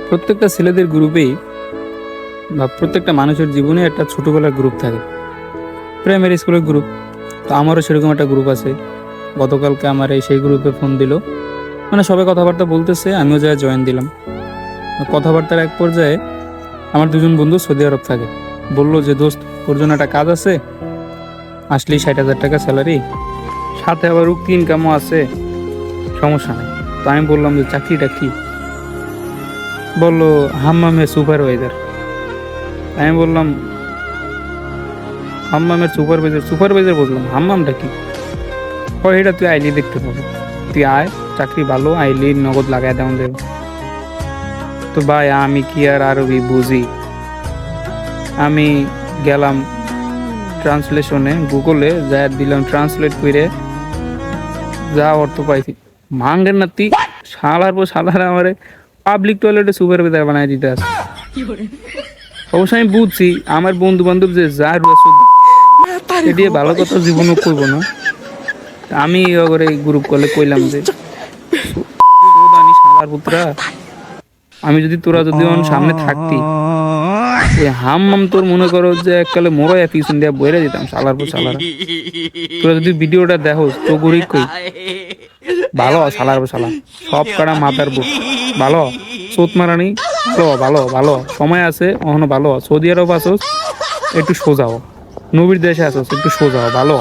প্রত্যেকটা ছেলেদের গ্রুপেই বা প্রত্যেকটা মানুষের জীবনে একটা ছোটোবেলার গ্রুপ থাকে, প্রাইমারি স্কুলের গ্রুপ। তো আমারও সেরকম একটা গ্রুপ আছে। গতকালকে আমার সেই গ্রুপে ফোন দিল, মানে সবাই কথাবার্তা বলতেছে, আমিও যাই জয়েন দিলাম। কথাবার্তার এক পর্যায়ে আমার দুজন বন্ধু সৌদি আরব থাকে, বললো যে দোস্ত তোর জন্য একটা কাজ আছে, আসলেই 60,000 টাকা স্যালারি, সাথে আবার উক্তি ইনকামও আছে, সমস্যা নেই। তো আমি বললাম যে চাকরিটা কি? বললো হাম্মামের সুপারভাইজার। আমি বললাম হাম্মামের সুপারভাইজার? সুপারভাইজার বললাম, হাম্মামটা কি? এটা তুই আইলি দেখতে পাবো, তুই আয়, চাকরি ভালো, আইলি নগদ লাগাই দেওয়া দেবে। তো ভাই আমি কি আর আরবি বুঝি? আমি গেলাম ট্রান্সলেশনে, গুগলে যা দিলাম, ট্রান্সলেট করে যা অর্থ পাইছি, ভাঙ্গের না তুই শালার পর শালার আমারে পাবলিক টয়লেটে সুপারভাইজার বানাই দিতে আসে। অবশ্য আমি বুঝছি আমার বন্ধু বান্ধব যে যা এটি ভালো কথা জীবনও করবো না। আমি করে গ্রুপ কলে কইলাম যে শালার পুত্রা, আমি যদি তোরা যদি সামনে থাকতি, ওই হাম তোর মনে করো যে এককালে মোড়ো পিছন দিয়ে বইরে দিতাম শালার পর শালারা। তোরা যদি ভিডিওটা দেখো তো গরিব কই ভালো শালার পর শালা, সব কাটা মাথার বুট ভালো, চোত মারানি ভালো ভালো ভালো, সময় আছে অহনো ভালো, সৌদি আরব আসোস একটু সোজাও, নবীর দেশে আসোস একটু সোজাও ভালো।